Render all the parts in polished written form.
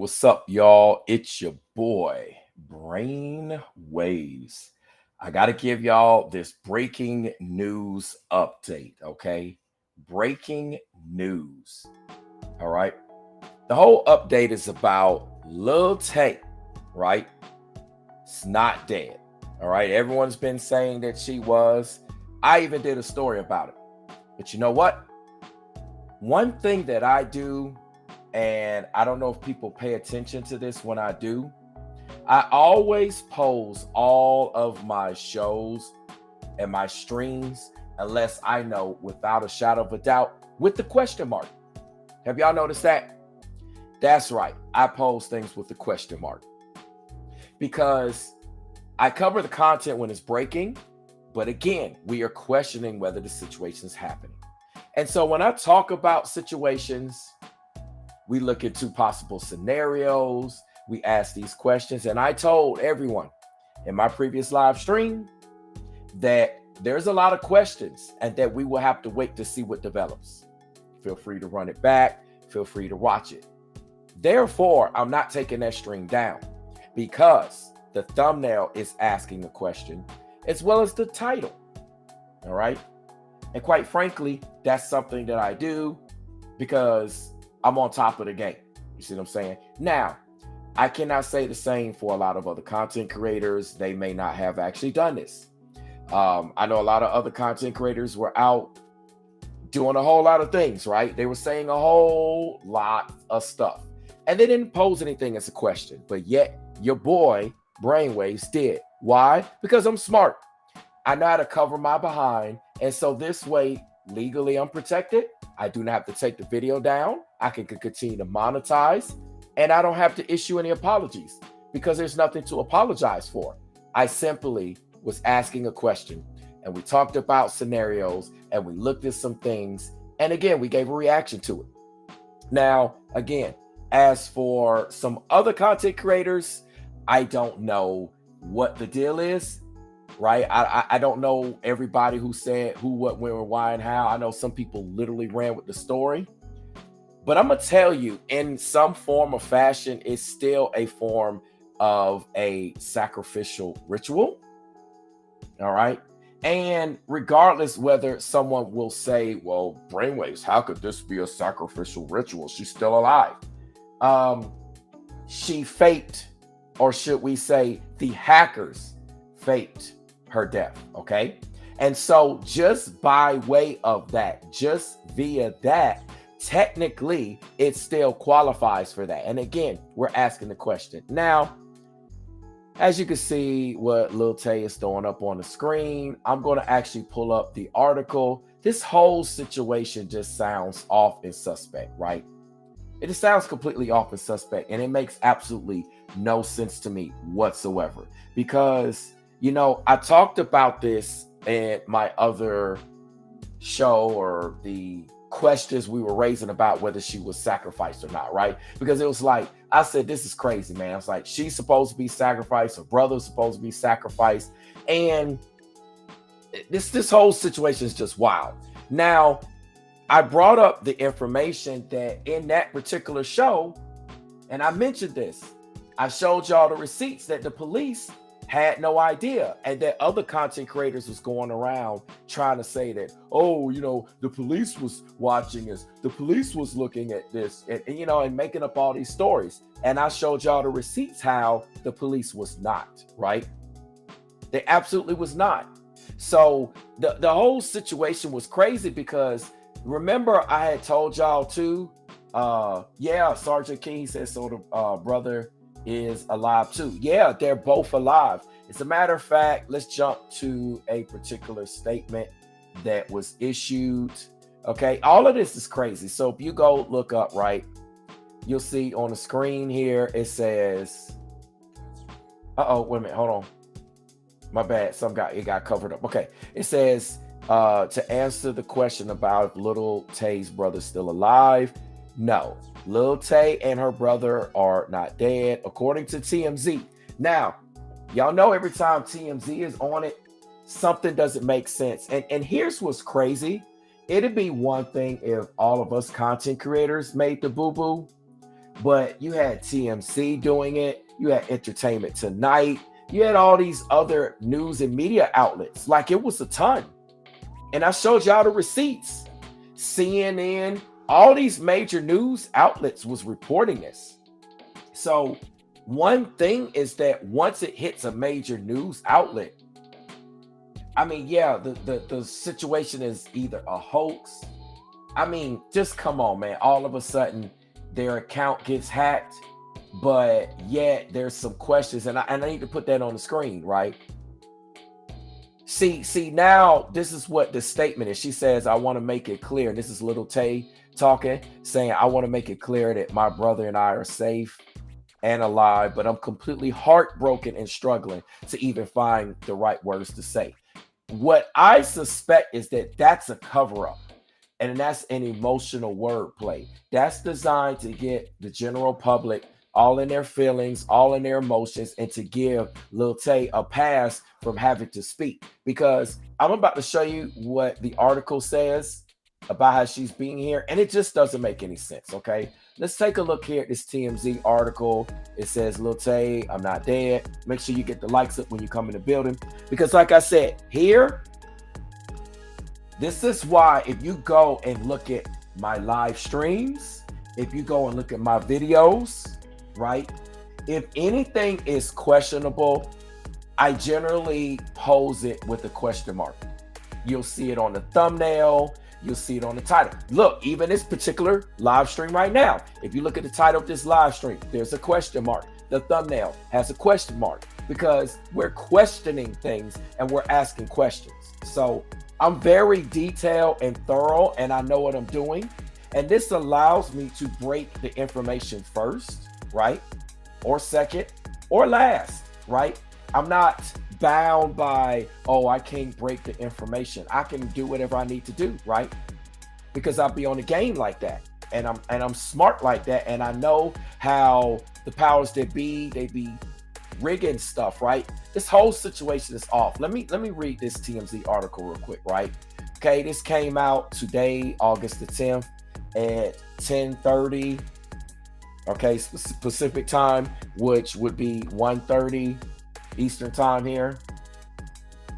what's up, y'all? It's your boy, Brain Waves. I got to give y'all this breaking news update, okay? Breaking news. All right. The whole update is about Lil Tay, right? It's not dead. All right. Everyone's been saying that she was. I even did a story about it. But you know what? One thing that I do, and I don't know if people pay attention to this when I do, I always pose all of my shows and my streams, unless I know without a shadow of a doubt, with the question mark. Have y'all noticed that? That's right. I pose things with the question mark because I cover the content when it's breaking. But again, we are questioning whether the situation is happening. And so when I talk about situations, we look at two possible scenarios. We ask these questions. And I told everyone in my previous live stream that there's a lot of questions and that we will have to wait to see what develops. Feel free to run it back. Feel free to watch it. Therefore, I'm not taking that stream down because the thumbnail is asking a question as well as the title. All right. And quite frankly, that's something that I do because I'm on top of the game. You see what I'm saying? Now, I cannot say the same for a lot of other content creators. They may not have actually done this. I know a lot of other content creators were out doing a whole lot of things, right? They were saying a whole lot of stuff. And they didn't pose anything as a question. But yet, your boy, Brainwaves, did. Why? Because I'm smart. I know how to cover my behind. And so this way, legally, I'm protected. I do not have to take the video down. I can continue to monetize. And I don't have to issue any apologies because there's nothing to apologize for. I simply was asking a question and we talked about scenarios and we looked at some things. And again, we gave a reaction to it. Now, again, as for some other content creators, I don't know what the deal is. Right. I don't know everybody who said who, what, where, why, and how. I know some people literally ran with the story. But I'm going to tell you, in some form or fashion, it's still a form of a sacrificial ritual. All right. And regardless whether someone will say, well, Brainwaves, how could this be a sacrificial ritual? She's still alive. She faked, or should we say the hackers faked her death. Okay. And so just by way of that, just via that, technically it still qualifies for that. And again, we're asking the question. Now, as you can see what Lil Tay is throwing up on the screen, I'm going to actually pull up the article. This whole situation just sounds off and suspect, right? It just sounds completely off and suspect. And it makes absolutely no sense to me whatsoever because you know, I talked about this in my other show or the questions we were raising about whether she was sacrificed or not, right? Because it was like, I said, this is crazy, man. I was like, she's supposed to be sacrificed. Her brother's supposed to be sacrificed. And this whole situation is just wild. Now, I brought up the information that in that particular show, and I mentioned this, I showed y'all the receipts that the police had no idea, and that other content creators was going around trying to say that, oh, you know, the police was watching us, the police was looking at this, and you know, and making up all these stories. And I showed y'all the receipts how the police was not, right? They absolutely was not. So the whole situation was crazy because remember I had told y'all too, yeah, Sergeant King, he said, so the brother is alive too. Yeah, they're both alive. As a matter of fact, let's jump to a particular statement that was issued. Okay, all of this is crazy. So if you go look up, right, you'll see on the screen here, it says, wait a minute, hold on. My bad, it got covered up. Okay, it says, to answer the question about if Lil Tay's brother still alive, no, Lil Tay and her brother are not dead, according to TMZ. Now, y'all know every time TMZ is on it, something doesn't make sense. And here's what's crazy. It'd be one thing if all of us content creators made the boo-boo, but you had TMC doing it, you had Entertainment Tonight, you had all these other news and media outlets. Like, it was a ton. And I showed y'all the receipts. CNN, all these major news outlets was reporting this. So one thing is that once it hits a major news outlet, I mean, yeah, the situation is either a hoax. I mean, just come on, man. All of a sudden, their account gets hacked, but yet there's some questions, and I need to put that on the screen, right? See, now this is what the statement is. She says, I want to make it clear. And this is Little Tay talking, saying, I want to make it clear that my brother and I are safe and alive, but I'm completely heartbroken and struggling to even find the right words to say. What I suspect is that that's a cover up. And that's an emotional wordplay. That's designed to get the general public all in their feelings, all in their emotions, and to give Lil Tay a pass from having to speak. Because I'm about to show you what the article says about how she's being here, and it just doesn't make any sense. Okay, let's take a look here at this TMZ article. It says, Lil Tay, I'm not dead. Make sure you get the likes up when you come in the building, because like I said, here, this is why if you go and look at my live streams, if you go and look at my videos, right? If anything is questionable, I generally pose it with a question mark. You'll see it on the thumbnail. You'll see it on the title. Look, even this particular live stream right now, if you look at the title of this live stream, there's a question mark. The thumbnail has a question mark because we're questioning things and we're asking questions. So I'm very detailed and thorough, and I know what I'm doing. And this allows me to break the information first, right? Or second, or last, right? I'm not bound by, oh, I can't break the information. I can do whatever I need to do, right? Because I'll be on the game like that. And I'm smart like that. And I know how the powers that be, they be rigging stuff, right? This whole situation is off. Let me read this TMZ article real quick, right? Okay, this came out today, August the 10th at 10:30. Okay, Pacific time, which would be 1:30 Eastern time here.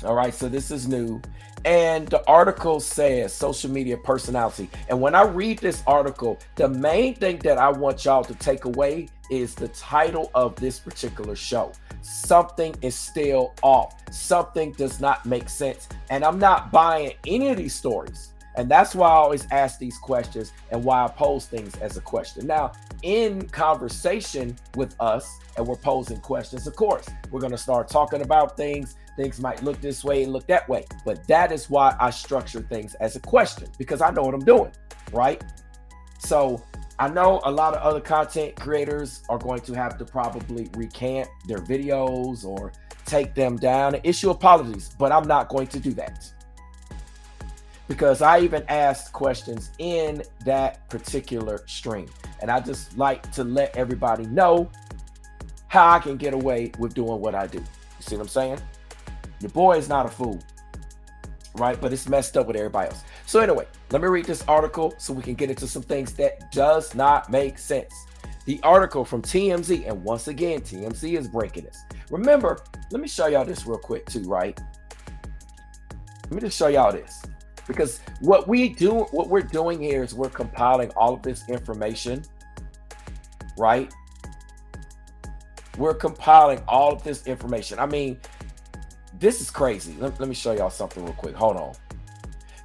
All right, so this is new. And the article says social media personality. And when I read this article, the main thing that I want y'all to take away is the title of this particular show. Something is still off. Something does not make sense. And I'm not buying any of these stories. And that's why I always ask these questions and why I pose things as a question. Now, in conversation with us, and we're posing questions, of course, we're going to start talking about things. Things might look this way and look that way. But that is why I structure things as a question, because I know what I'm doing, right? So I know a lot of other content creators are going to have to probably recant their videos or take them down and issue apologies, but I'm not going to do that. Because I even asked questions in that particular stream. And I just like to let everybody know how I can get away with doing what I do. You see what I'm saying? Your boy is not a fool, right? But it's messed up with everybody else. So anyway, let me read this article so we can get into some things that does not make sense. The article from TMZ, and once again, TMZ is breaking this. Remember, let me show y'all this real quick too, right? Let me just show y'all this. Because what we're doing here is we're compiling all of this information, right? We're compiling all of this information. I mean, this is crazy. Let me show y'all something real quick. Hold on.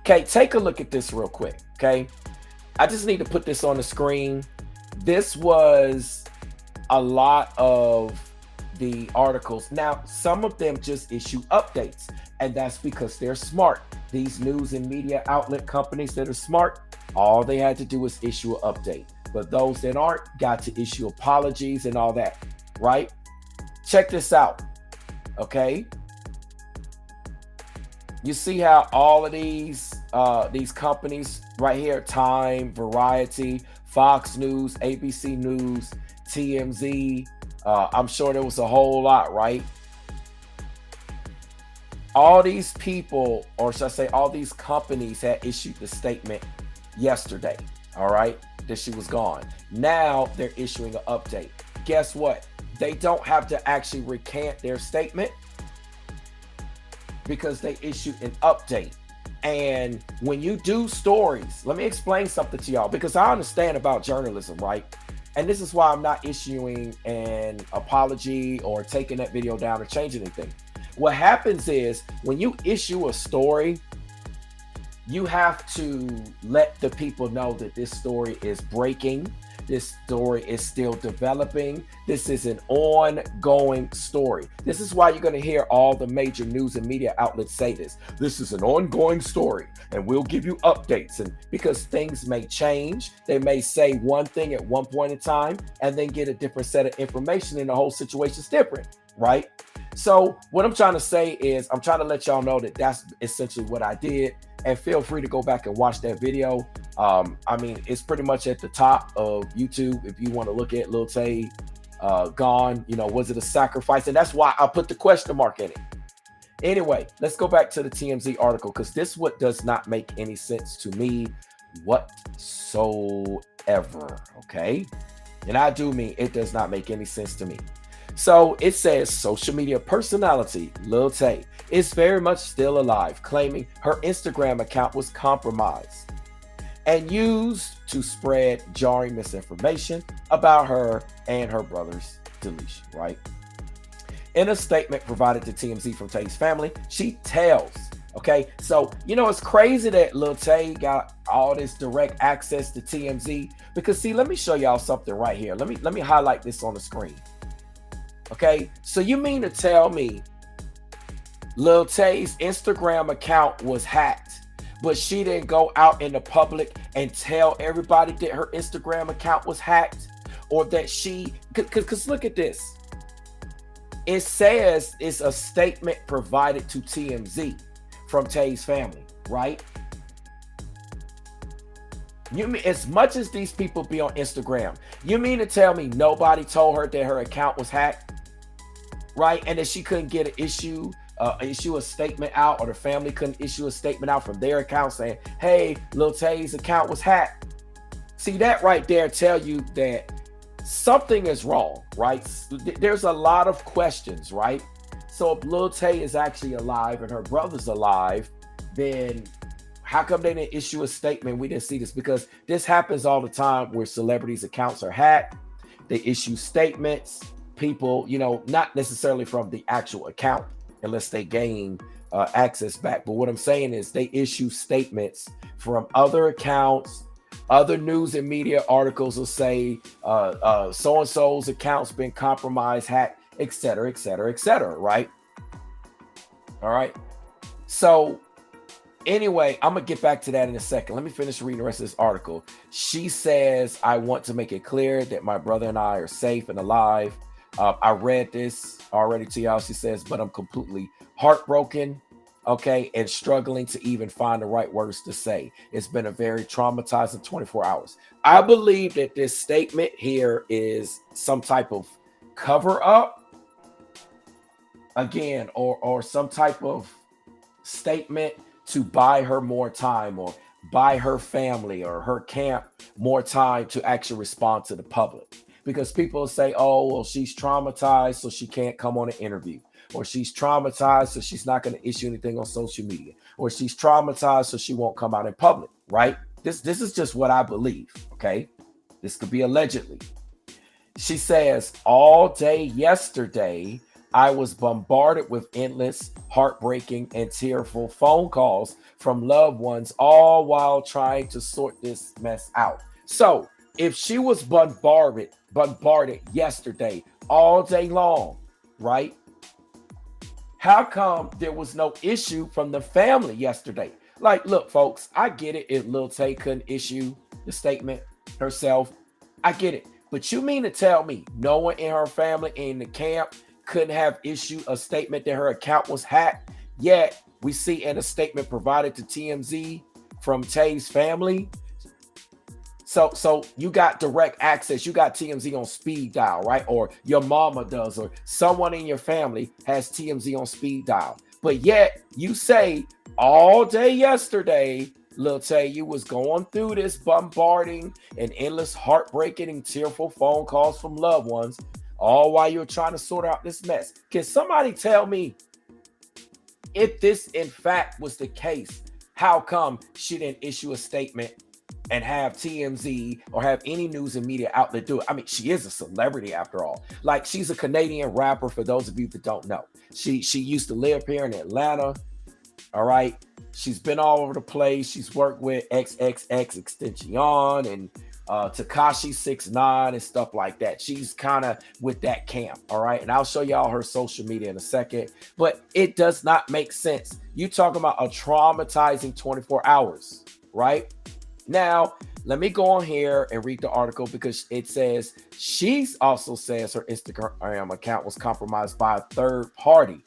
Okay, take a look at this real quick, okay? I just need to put this on the screen. This was a lot of the articles. Now, some of them just issue updates, and that's because they're smart. These news and media outlet companies that are smart, all they had to do was issue an update. But those that aren't got to issue apologies and all that, right? Check this out, okay? You see how all of these companies right here, Time, Variety, Fox News, ABC News, TMZ, I'm sure there was a whole lot, right? All these all these companies had issued the statement yesterday, all right? that she was gone. Now they're issuing an update. Guess what? They don't have to actually recant their statement because they issued an update. And when you do stories, let me explain something to y'all because I understand about journalism, right? And this is why I'm not issuing an apology or taking that video down or changing anything. What happens is when you issue a story, you have to let the people know that this story is breaking. This story is still developing. This is an ongoing story. This is why you're going to hear all the major news and media outlets say this. This is an ongoing story, and we'll give you updates. And because things may change, they may say one thing at one point in time and then get a different set of information, and the whole situation's different, right? So what I'm trying to say is I'm trying to let y'all know that that's essentially what I did. And feel free to go back and watch that video. I mean, it's pretty much at the top of YouTube if you want to look at Lil Tay gone. You know, was it a sacrifice? And that's why I put the question mark in it. Anyway, let's go back to the TMZ article because this what does not make any sense to me whatsoever. Okay, and I do mean it does not make any sense to me. So it says social media personality Lil Tay is very much still alive, claiming her Instagram account was compromised and used to spread jarring misinformation about her and her brother's deletion, right? In a statement provided to TMZ from Tay's family, she tells, okay, so, you know, it's crazy that Lil Tay got all this direct access to TMZ because, see, let me show y'all something right here. Let me highlight this on the screen. Okay, so you mean to tell me Lil Tay's Instagram account was hacked, but she didn't go out in the public and tell everybody that her Instagram account was hacked, or that she, because look at this. It says it's a statement provided to TMZ from Tay's family, right? You mean, as much as these people be on Instagram, you mean to tell me nobody told her that her account was hacked? Right, and that she couldn't get an issue a statement out, or the family couldn't issue a statement out from their account saying, hey, Lil Tay's account was hacked. See, that right there tell you that something is wrong, right? There's a lot of questions, right? So if Lil Tay is actually alive and her brother's alive, then how come they didn't issue a statement? We didn't see this, because this happens all the time where celebrities' accounts are hacked. They issue statements. People, you know, not necessarily from the actual account unless they gain access back. But what I'm saying is they issue statements from other accounts. Other news and media articles will say so-and-so's account's been compromised, hacked, etc., etc., etc., right? All right. So anyway, I'm going to get back to that in a second. Let me finish reading the rest of this article. She says, I want to make it clear that my brother and I are safe and alive. I read this already to y'all. She says, but I'm completely heartbroken, okay, and struggling to even find the right words to say. It's been a very traumatizing 24 hours. I believe that this statement here is some type of cover up, again, or some type of statement to buy her more time, or buy her family or her camp more time to actually respond to the public. Because people say, oh, well, she's traumatized, so she can't come on an interview. Or she's traumatized, so she's not going to issue anything on social media. Or she's traumatized, so she won't come out in public, right? This is just what I believe, okay? This could be allegedly. She says, all day yesterday, I was bombarded with endless, heartbreaking, and tearful phone calls from loved ones, all while trying to sort this mess out. So if she was bombarded yesterday all day long, right? How come there was no issue from the family yesterday? Like, look, folks, I get it if Lil Tay couldn't issue the statement herself. I get it. But you mean to tell me no one in her family in the camp couldn't have issued a statement that her account was hacked? Yet we see in a statement provided to TMZ from Tay's family. So you got direct access. You got TMZ on speed dial, right? Or your mama does, or someone in your family has TMZ on speed dial. But yet you say all day yesterday, Lil Tay, you was going through this bombarding and endless heartbreaking and tearful phone calls from loved ones, all while you're trying to sort out this mess. Can somebody tell me if this in fact was the case? How come she didn't issue a statement and have TMZ or have any news and media outlet do it? I mean, she is a celebrity after all. Like, she's a Canadian rapper, for those of you that don't know. She used to live here in Atlanta. All right. She's been all over the place. She's worked with XXX Extension and Takashi 69 and stuff like that. She's kind of with that camp. All right. And I'll show y'all her social media in a second. But it does not make sense. You talking about a traumatizing 24 hours, right? Now, let me go on here and read the article, because it says she's also says her Instagram account was compromised by a third party.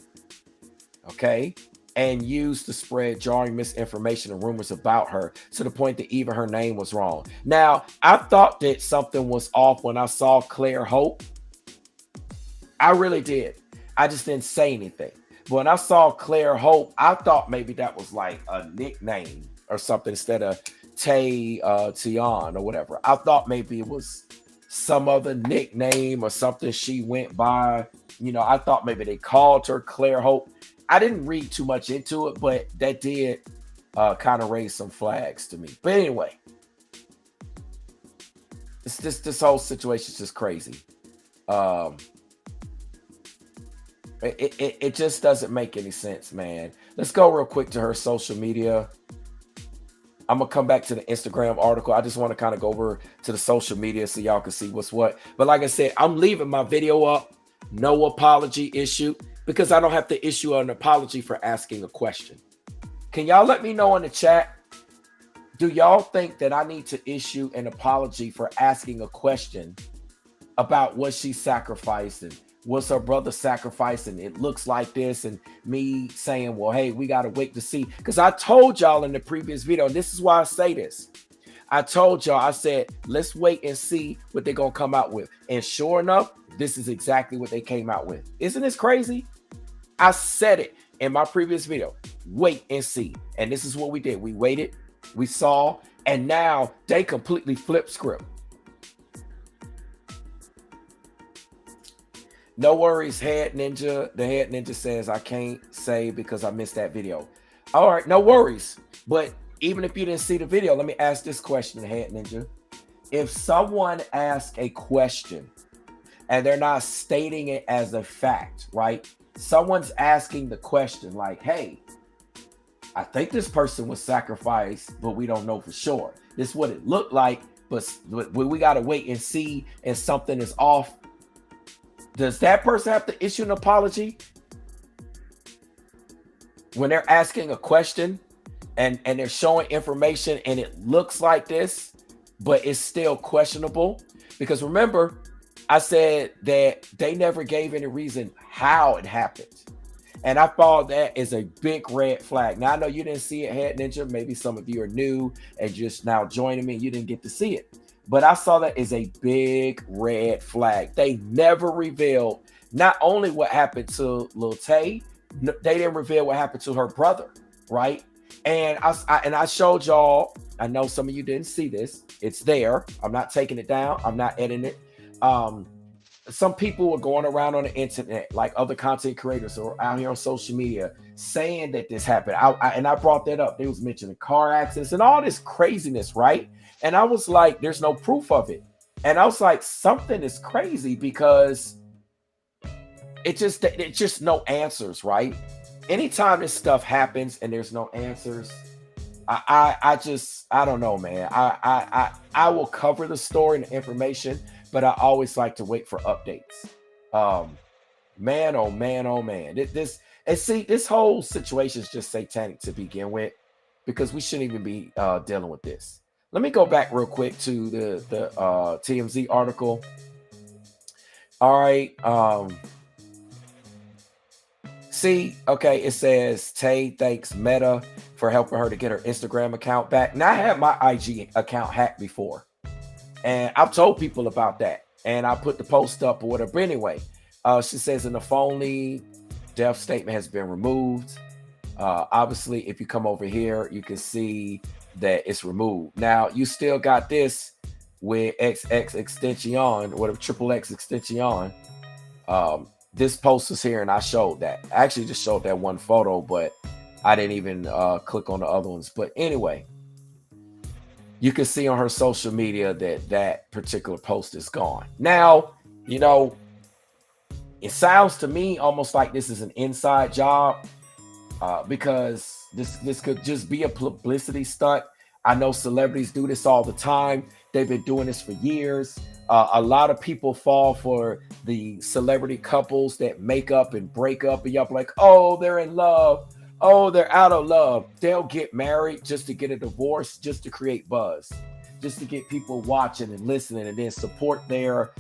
Okay. And used to spread jarring misinformation and rumors about her, to the point that even her name was wrong. Now, I thought that something was off when I saw Claire Hope. I really did. I just didn't say anything. But when I saw Claire Hope, I thought maybe that was like a nickname or something instead of Tian or whatever. I thought maybe it was some other nickname or something she went by. You know, I thought maybe they called her Claire Hope. I didn't read too much into it, but that did kind of raise some flags to me. But anyway, this whole situation is just crazy. It just doesn't make any sense, man. Let's go real quick to her social media. I'm gonna come back to the Instagram article. I just want to kind of go over to the social media so y'all can see what's what. But like I said, I'm leaving my video up. No apology issue, because I don't have to issue an apology for asking a question. Can y'all let me know in the chat? Do y'all think that I need to issue an apology for asking a question about what she sacrificed and what's her brother sacrificing? It looks like this, and me saying, well, hey, we got to wait to see. Because I told y'all in the previous video, and this is why I say this. I told y'all, I said, let's wait and see what they're going to come out with. And sure enough, this is exactly what they came out with. Isn't this crazy? I said it in my previous video. Wait and see. And this is what we did. We waited, we saw, and now they completely flipped script. No worries, Head Ninja. The Head Ninja says, I can't say because I missed that video. All right, no worries. But even if you didn't see the video, let me ask this question, Head Ninja. If someone asks a question and they're not stating it as a fact, right? Someone's asking the question like, hey, I think this person was sacrificed, but we don't know for sure. This is what it looked like, but we got to wait and see if something is off. Does that person have to issue an apology when they're asking a question and they're showing information and it looks like this, but it's still questionable? Because remember, I said that they never gave any reason how it happened. And I thought that is a big red flag. Now, I know you didn't see it, Head Ninja. Maybe some of you are new and just now joining me. You didn't get to see it. But I saw that as a big red flag. They never revealed not only what happened to Lil Tay, they didn't reveal what happened to her brother, right? And I showed y'all, I know some of you didn't see this. It's there. I'm not taking it down. I'm not editing it. Some people were going around on the internet, like other content creators or out here on social media, saying that this happened. I brought that up. They was mentioning car accidents and all this craziness, right? And I was like, there's no proof of it. And I was like, something is crazy, because it's just no answers, right? Anytime this stuff happens and there's no answers, I don't know, man. I will cover the story and the information, but I always like to wait for updates. Man, oh man, oh man. This whole situation is just satanic to begin with, because we shouldn't even be dealing with this. Let me go back real quick to the TMZ article. All right. See, okay, it says Tay thanks Meta for helping her to get her Instagram account back. Now, I had my IG account hacked before, and I've told people about that, and I put the post up or whatever. But anyway, she says in the phony death statement has been removed. Obviously, if you come over here, you can see that it's removed. Now you still got this with XX extension, whatever, triple X extension. This post was here and I showed that. I actually just showed that one photo, but I didn't even click on the other ones. But anyway, you can see on her social media that that particular post is gone. Now, you know, it sounds to me almost like this is an inside job, because this could just be a publicity stunt. I know celebrities do this all the time. They've been doing this for years. A lot of people fall for the celebrity couples that make up and break up, and y'all be like, oh, they're in love. Oh, they're out of love. They'll get married just to get a divorce, just to create buzz, just to get people watching and listening, and then support their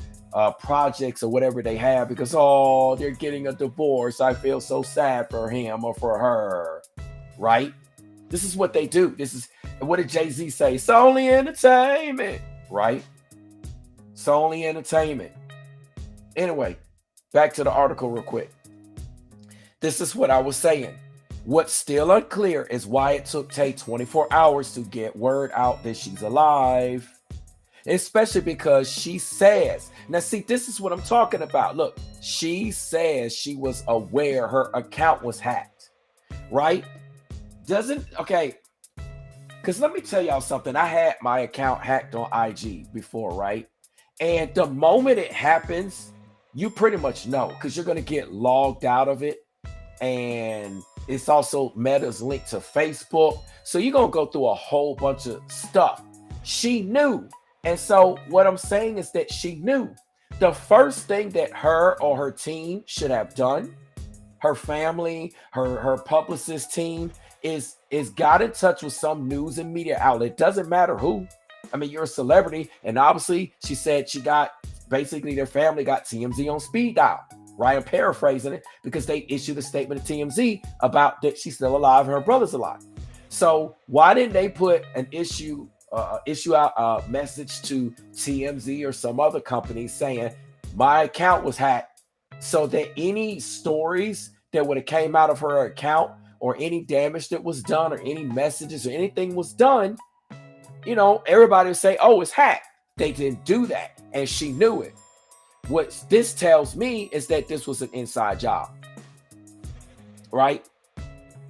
projects or whatever they have, because, oh, they're getting a divorce. I feel so sad for him or for her, right? This is what they do. This is, what did Jay-Z say? It's only entertainment, right? It's only entertainment. Anyway, back to the article real quick. This is what I was saying. What's still unclear is why it took Tay 24 hours to get word out that she's alive. Especially because she says, now see, this is what I'm talking about. Look, she says she was aware her account was hacked, right? Okay, because let me tell y'all something. I had my account hacked on IG before, right? And the moment it happens, you pretty much know, because you're going to get logged out of it. And it's also Meta's linked to Facebook. So you're going to go through a whole bunch of stuff. She knew. And so what I'm saying is that she knew. The first thing that her or her team should have done, her family, her publicist team, is got in touch with some news and media outlet. Doesn't matter who. I mean, you're a celebrity. And obviously she said she got, basically their family got TMZ on speed dial. Right? I'm paraphrasing it, because they issued a statement to TMZ about that she's still alive and her brother's alive. So why didn't they put an issue out a message to TMZ or some other company saying my account was hacked, so that any stories that would have came out of her account, or any damage that was done, or any messages or anything was done, you know, everybody would say, oh, it's hacked. They didn't do that, and she knew it. What this tells me is that this was an inside job, right?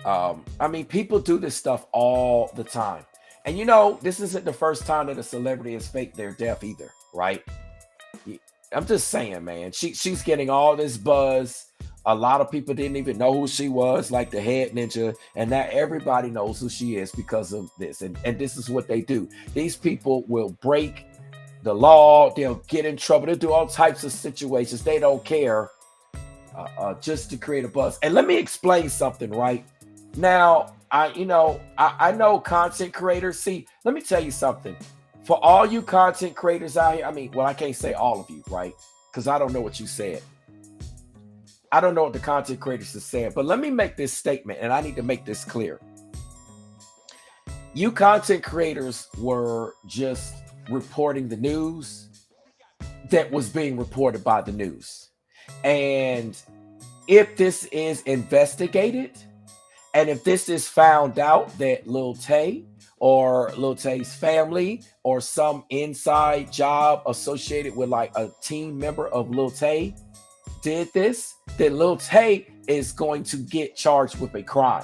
I mean, people do this stuff all the time. And you know, this isn't the first time that a celebrity has faked their death either, right? I'm just saying, man, she's getting all this buzz. A lot of people didn't even know who she was, like the head ninja. And now everybody knows who she is because of this. And this is what they do. These people will break the law, they'll get in trouble, they'll do all types of situations, they don't care, just to create a buzz. And let me explain something right now. I know content creators. See, let me tell you something. For all you content creators out here, I mean, well, I can't say all of you, right? Because I don't know what you said. I don't know what the content creators are saying, but let me make this statement, and I need to make this clear. You content creators were just reporting the news that was being reported by the news. And if this is investigated, and if this is found out that Lil Tay or Lil Tay's family or some inside job associated with like a team member of Lil Tay did this, then Lil Tay is going to get charged with a crime.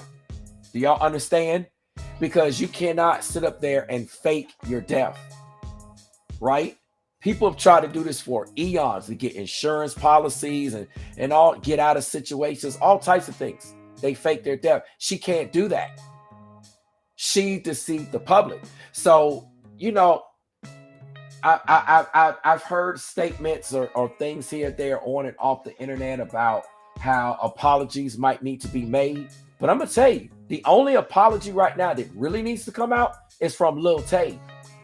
Do y'all understand? Because you cannot sit up there and fake your death. Right? People have tried to do this for eons, to get insurance policies and all, get out of situations, all types of things. They fake their death. She can't do that. She deceived the public. So, you know, I've heard statements or things here, there, on and off the internet about how apologies might need to be made. But I'm going to tell you, the only apology right now that really needs to come out is from Lil Tay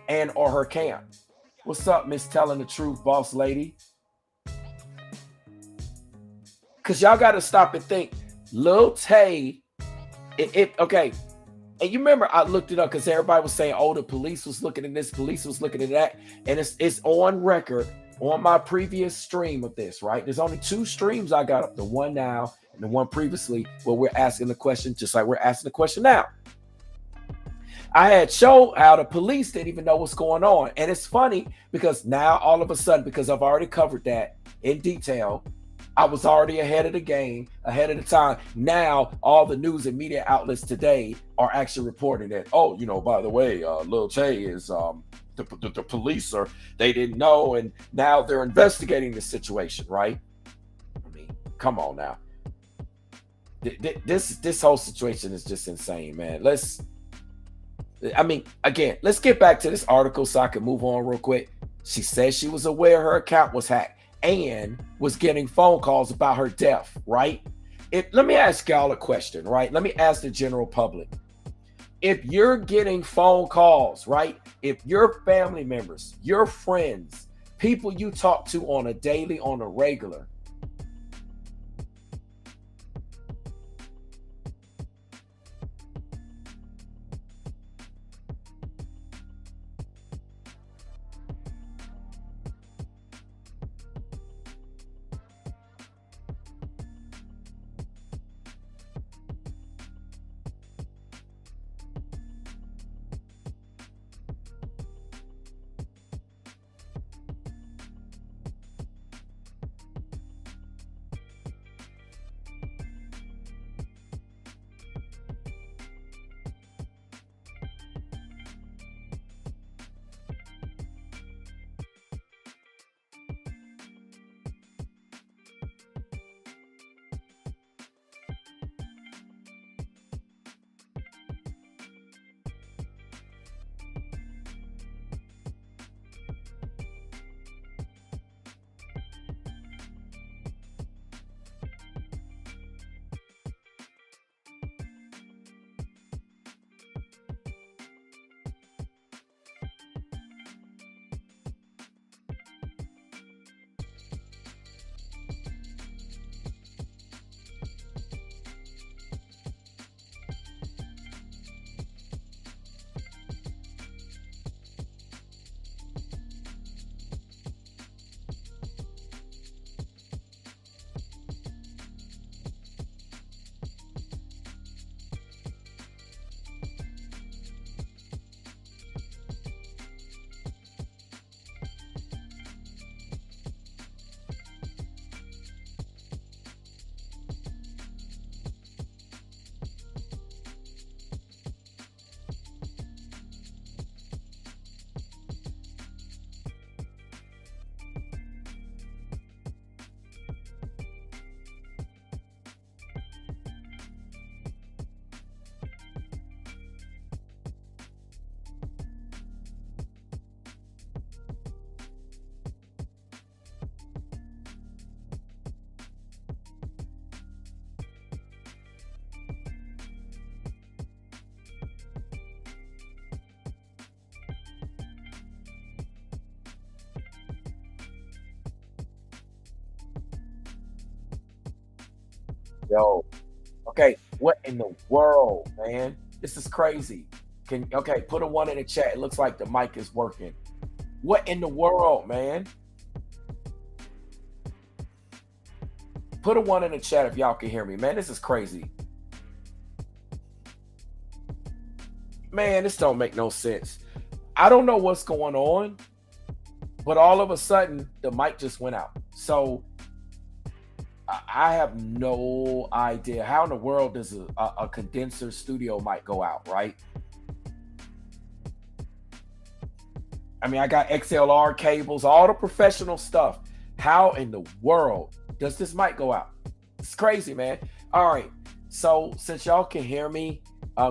and or her camp. What's up, Miss Telling the Truth, boss lady? Because y'all got to stop and think. Lil Tay, okay. And you remember I looked it up because everybody was saying, oh, the police was looking at this, police was looking at that. And it's on record on my previous stream of this, right? There's only 2 streams I got up, the one now and the one previously, where we're asking the question, just like we're asking the question now. I had showed how the police didn't even know what's going on. And it's funny because now all of a sudden, because I've already covered that in detail, I was already ahead of the game, ahead of the time. Now all the news and media outlets today are actually reporting that, oh, by the way, Lil Tay is the police are they didn't know, and now they're investigating the situation, right? I mean, come on now. This whole situation is just insane, man. Again, let's get back to this article so I can move on real quick. She says she was aware her account was hacked and was getting phone calls about her death, right? Let me ask y'all a question, right? Let me ask the general public. If you're getting phone calls, right? If your family members, your friends, people you talk to on a daily, on a regular, yo, okay, what in the world, man? This is crazy. Okay, put a one in the chat. It looks like the mic is working. What in the world, man? Put a one in the chat if y'all can hear me, man. This is crazy. Man, this don't make no sense. I don't know what's going on, but all of a sudden the mic just went out. So I have no idea how in the world does a condenser studio mic go out, right? I mean, I got XLR cables, all the professional stuff. How in the world does this mic go out? It's crazy, man. All right. So since y'all can hear me,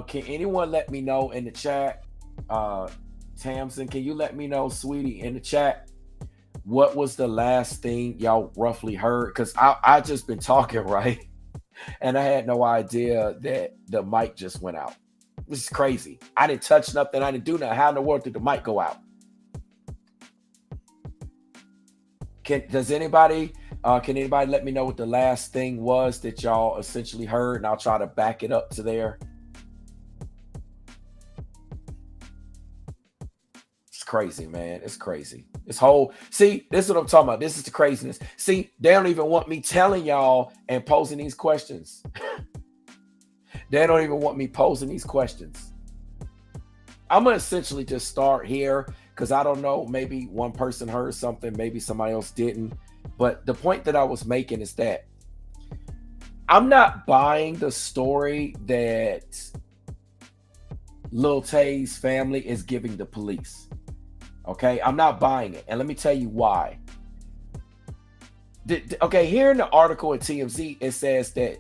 can anyone let me know in the chat? Tamsin, can you let me know, sweetie, in the chat? What was the last thing y'all roughly heard? Because I just been talking, right? And I had no idea that the mic just went out. This is crazy. I didn't touch nothing. I didn't do nothing. How in the world did the mic go out? Does anybody can anybody let me know what the last thing was that y'all essentially heard, and I'll try to back it up to there. It's crazy, man. It's crazy. This is what I'm talking about. This is the craziness. See, they don't even want me telling y'all and posing these questions. They don't even want me posing these questions. I'm gonna essentially just start here because I don't know. Maybe one person heard something, maybe somebody else didn't. But the point that I was making is that I'm not buying the story that Lil Tay's family is giving the police. Okay, I'm not buying it, and let me tell you why. Okay, here in the article at TMZ, it says that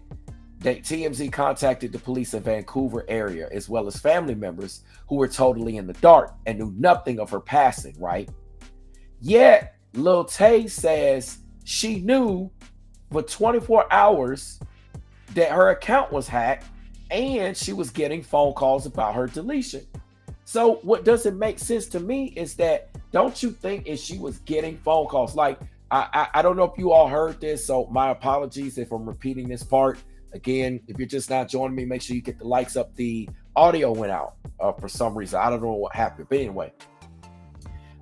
TMZ contacted the police in Vancouver area as well as family members who were totally in the dark and knew nothing of her passing, right? Yet, Lil Tay says she knew for 24 hours that her account was hacked and she was getting phone calls about her deletion. So what doesn't make sense to me is that don't you think if she was getting phone calls, like I don't know if you all heard this, so my apologies if I'm repeating this part. Again, if you're just not joining me, make sure you get the likes up. The audio went out for some reason. I don't know what happened, but anyway,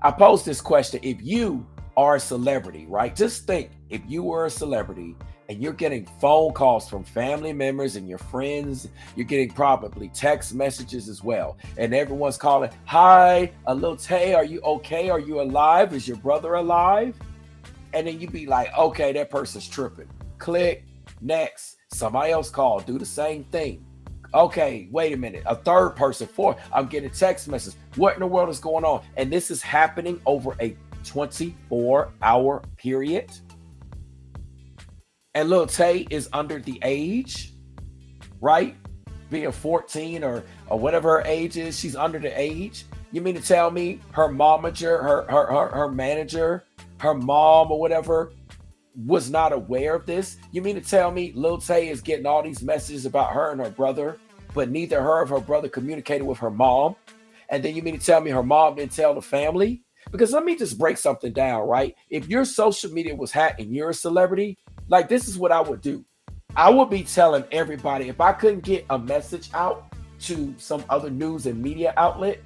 I posed this question. If you are a celebrity, right? Just think if you were a celebrity and you're getting phone calls from family members and your friends, you're getting probably text messages as well. And everyone's calling, hi, Lil Tay, are you okay? Are you alive? Is your brother alive? And then you be like, okay, that person's tripping. Click, next. Somebody else call, do the same thing. Okay, wait a minute. A third person, fourth. I'm getting text messages. What in the world is going on? And this is happening over a 24-hour period. And Lil Tay is under the age, right? Being 14 or whatever her age is, she's under the age. You mean to tell me her momager, her manager, her mom or whatever was not aware of this? You mean to tell me Lil Tay is getting all these messages about her and her brother, but neither her or her brother communicated with her mom? And then you mean to tell me her mom didn't tell the family? Because let me just break something down, right? If your social media was hacked and you're a celebrity, like this is what I would do. I would be telling everybody if I couldn't get a message out to some other news and media outlet,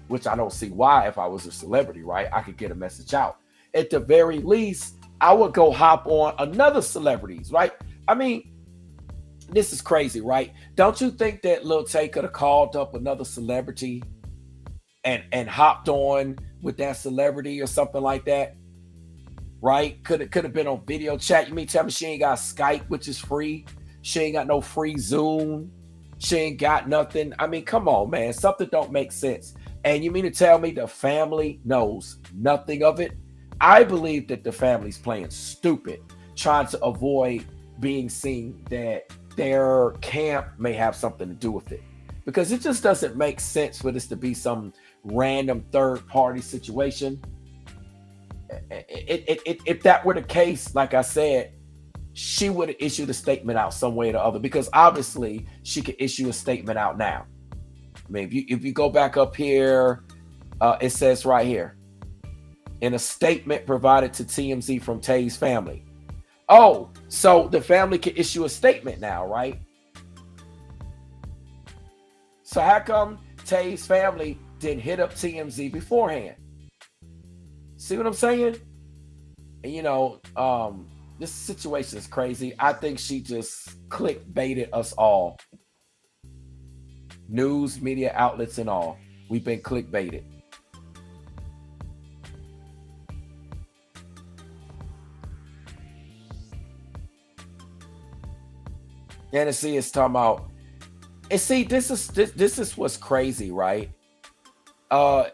which I don't see why if I was a celebrity, right? I could get a message out. At the very least, I would go hop on another celebrities, right? I mean, this is crazy, right? Don't you think that Lil Tay could have called up another celebrity and hopped on with that celebrity or something like that? Right? Could have been on video chat. You mean tell me she ain't got Skype, which is free? She ain't got no free Zoom. She ain't got nothing. I mean, come on, man. Something don't make sense. And you mean to tell me the family knows nothing of it? I believe that the family's playing stupid, trying to avoid being seen that their camp may have something to do with it. Because it just doesn't make sense for this to be some random third party situation. If that were the case, like I said, she would have issued a statement out some way or the other, because obviously she could issue a statement out now. I mean, if you go back up here, it says right here, in a statement provided to TMZ from Tay's family. Oh, so the family can issue a statement now, right? So how come Tay's family didn't hit up TMZ beforehand? See what I'm saying? And you know, this situation is crazy. I think she just clickbaited us all. News, media outlets and all. We've been clickbaited. Tennessee is talking about, and see, this is what's crazy, right?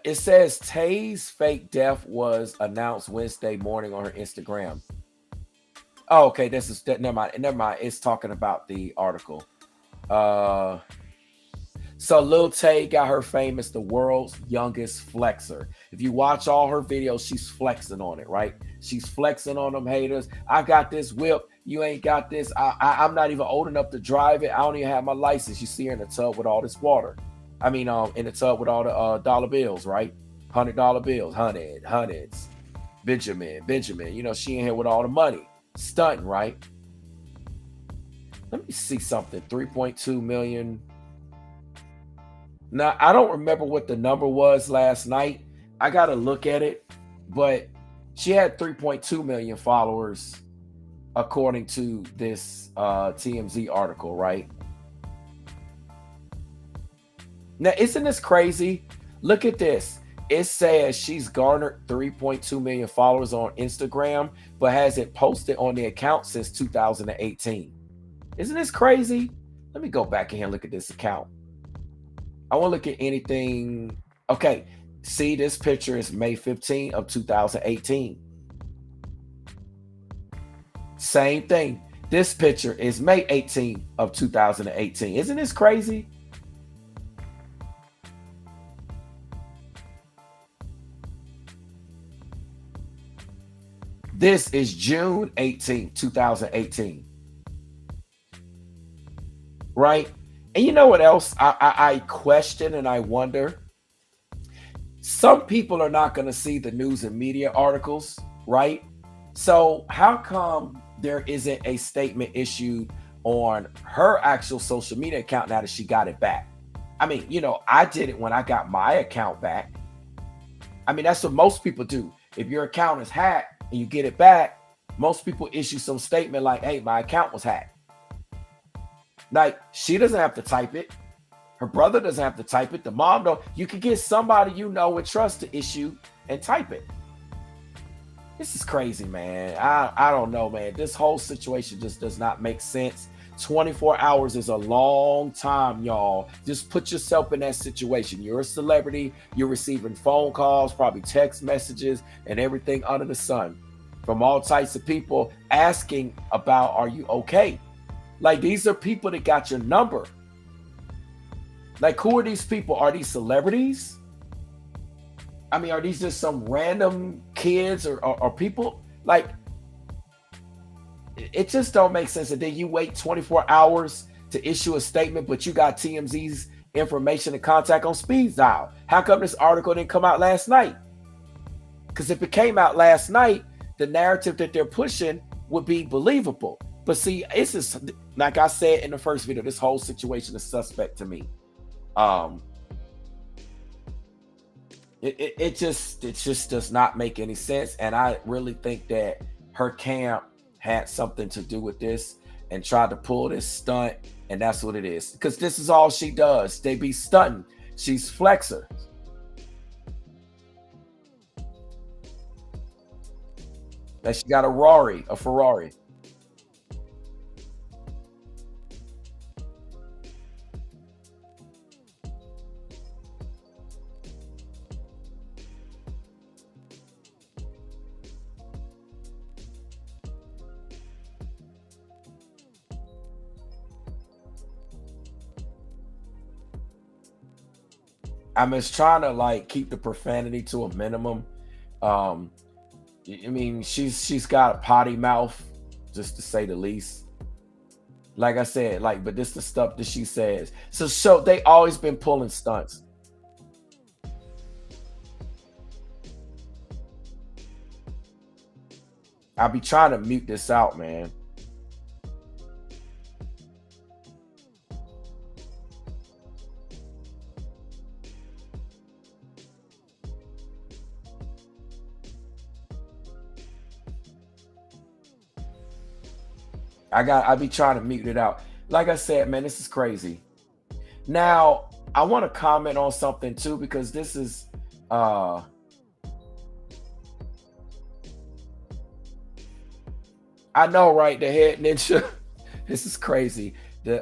It says Tay's fake death was announced Wednesday morning on her Instagram. Oh, okay, this is never mind. Never mind. It's talking about the article. So Lil Tay got her fame as the world's youngest flexer. If you watch all her videos, she's flexing on it, right? She's flexing on them haters. I got this whip. You ain't got this. I'm not even old enough to drive it. I don't even have my license. You see her in the tub with all this water. I mean, in the tub with all the dollar bills, right? $100 bills, hundreds. Benjamin. You know, she in here with all the money. Stunting, right? Let me see something. 3.2 million. Now, I don't remember what the number was last night. I got to look at it. But she had 3.2 million followers, according to this TMZ article, right? Now, isn't this crazy? Look at this. It says she's garnered 3.2 million followers on Instagram, but hasn't posted on the account since 2018. Isn't this crazy? Let me go back in here and look at this account. I want to look at anything. Okay, see, this picture is May 15 of 2018. Same thing. This picture is May 18 of 2018. Isn't this crazy? This is June 18, 2018. Right? And you know what else I question and I wonder? Some people are not going to see the news and media articles, right? So how come there isn't a statement issued on her actual social media account now that she got it back? I mean, I did it when I got my account back. I mean, that's what most people do. If your account is hacked and you get it back, most people issue some statement like, hey, my account was hacked. Like, she doesn't have to type it. Her brother doesn't have to type it. The mom don't. You could get somebody you know and trust to issue and type it. This is crazy, man. I don't know, man. This whole situation just does not make sense. 24 hours is a long time, y'all. Just put yourself in that situation. You're a celebrity. You're receiving phone calls, probably text messages, and everything under the sun from all types of people asking about, are you okay? Like, these are people that got your number. Like, who are these people? Are these celebrities? I mean, are these just some random kids or people? Like, it just don't make sense. And then you wait 24 hours to issue a statement, but you got TMZ's information and contact on speed dial. How come this article didn't come out last night? Because if it came out last night, the narrative that they're pushing would be believable. But see, it's just, like I said in the first video, this whole situation is suspect to me. It just does not make any sense. And I really think that her camp had something to do with this and tried to pull this stunt, and that's what it is. Because this is all she does. They be stunting. She's flexer. That she got a Ferrari. I'm just trying to like keep the profanity to a minimum. Um, I mean, she's got a potty mouth, just to say the least. Like I said, like, but this the stuff that she says. So they always been pulling stunts. I'll be trying to mute this out, man. I'll be trying to mute it out. Like I said, man, this is crazy. Now, I want to comment on something too, because this is I know, right? The head ninja. This is crazy. The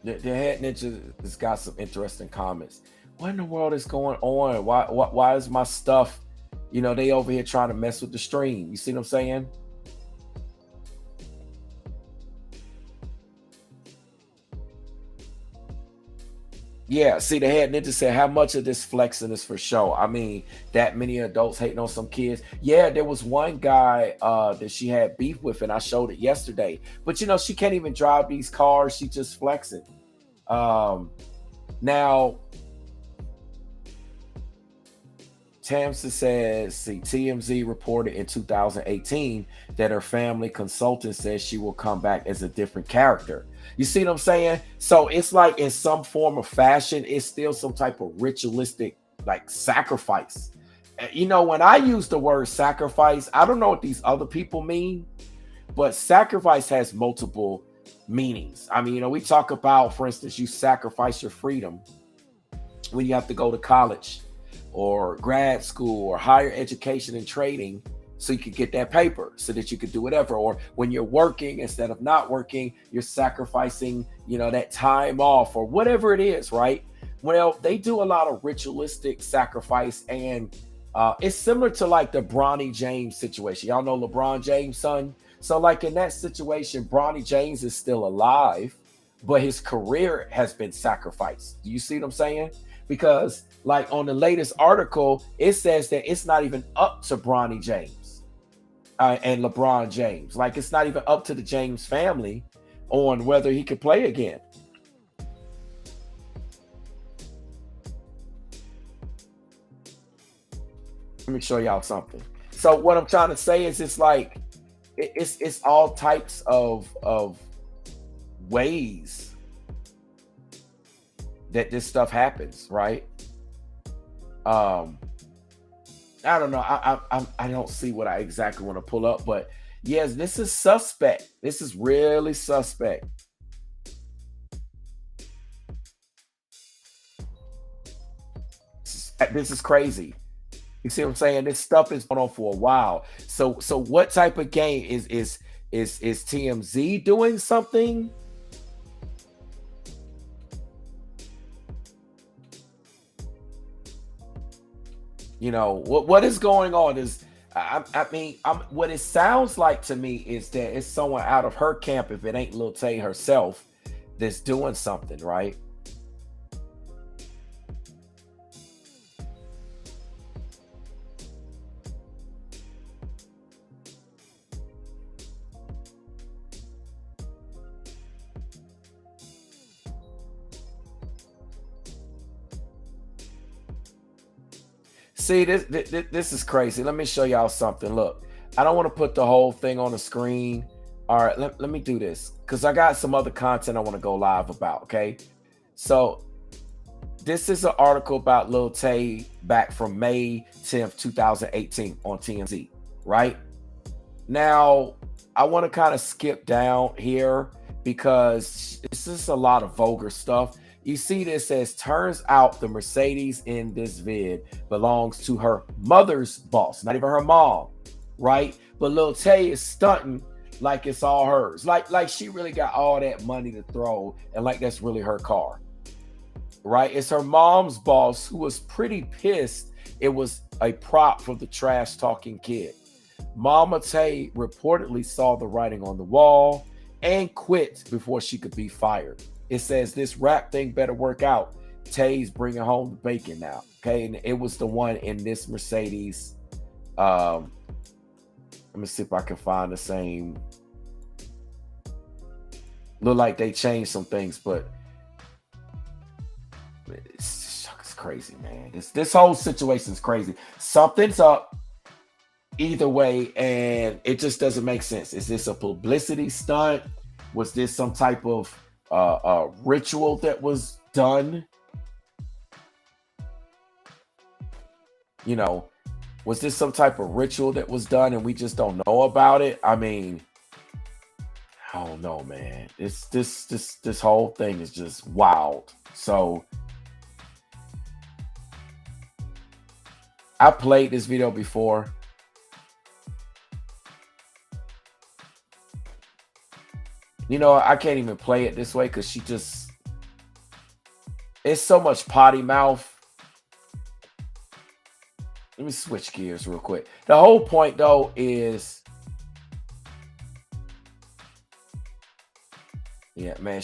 head ninja has got some interesting comments. What in the world is going on? Why is my stuff? They over here trying to mess with the stream. You see what I'm saying? Yeah, see, the head ninja said, how much of this flexing is for show? I mean, that many adults hating on some kids. Yeah, there was one guy that she had beef with, and I showed it yesterday. But she can't even drive these cars. She just flexing. Now, Tamsa says, see, TMZ reported in 2018 that her family consultant says she will come back as a different character. You see what I'm saying? So it's like, in some form of fashion, it's still some type of ritualistic, like, sacrifice. When I use the word sacrifice, I don't know what these other people mean, but sacrifice has multiple meanings. I mean, we talk about, for instance, you sacrifice your freedom when you have to go to college or grad school or higher education and training so you could get that paper so that you could do whatever. Or when you're working, instead of not working, you're sacrificing, that time off or whatever it is, right? Well, they do a lot of ritualistic sacrifice, and it's similar to like the Bronny James situation. Y'all know LeBron James' son. So, like in that situation, Bronny James is still alive, but his career has been sacrificed. Do you see what I'm saying? Because, like on the latest article, it says that it's not even up to Bronny James and LeBron James. Like it's not even up to the James family on whether he could play again. Let me show y'all something. So what I'm trying to say is, it's like it's all types of ways that this stuff happens, right? Um, I don't know. I don't see what I exactly want to pull up, but yes, this is suspect. This is really suspect. This is crazy. You see what I'm saying? This stuff is going on for a while. So what type of game is TMZ doing something? What is going on is, I mean, what it sounds like to me is that it's someone out of her camp, if it ain't Lil Tay herself, that's doing something, right? See, this is crazy. Let me show y'all something. Look, I don't want to put the whole thing on the screen. All right, let me do this because I got some other content I want to go live about. Okay, so this is an article about Lil Tay back from May 10th, 2018 on TMZ, right? Now, I want to kind of skip down here because this is a lot of vulgar stuff. You see, this says, turns out the Mercedes in this vid belongs to her mother's boss, not even her mom, right? But Lil Tay is stunting like it's all hers. Like she really got all that money to throw, and like that's really her car, right? It's her mom's boss who was pretty pissed it was a prop for the trash talking kid. Mama Tay reportedly saw the writing on the wall and quit before she could be fired. It says this rap thing better work out. Tay's bringing home the bacon now. Okay, and it was the one in this Mercedes. Let me see if I can find the same. Look like they changed some things, but it's crazy, man. This whole situation is crazy. Something's up either way, and it just doesn't make sense. Is this a publicity stunt? Was this some type of ritual that was done? Was this some type of ritual that was done and we just don't know about it? I mean, I don't know, man. It's this whole thing is just wild. So I played this video before. I can't even play it this way because it's so much potty mouth. Let me switch gears real quick. The whole point though is, yeah, man,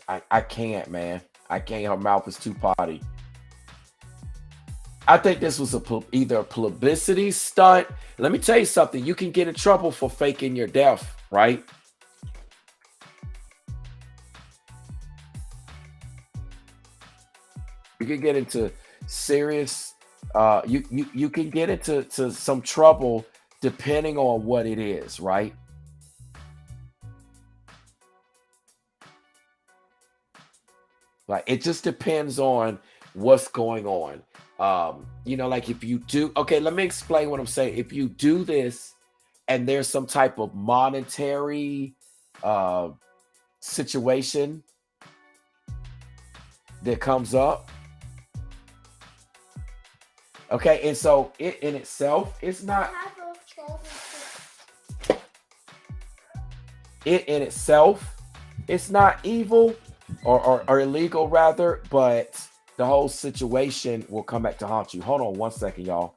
I can't, man. I can't. Her mouth is too potty. I think this was either a publicity stunt. Let me tell you something. You can get in trouble for faking your death, right? You can get into serious. You can get into some trouble depending on what it is, right? Like it just depends on what's going on. Like if you do, okay, let me explain what I'm saying. If you do this and there's some type of monetary uh, situation that comes up. Okay, and so it in itself, it in itself, it's not evil or illegal rather, but the whole situation will come back to haunt you. Hold on one second, y'all.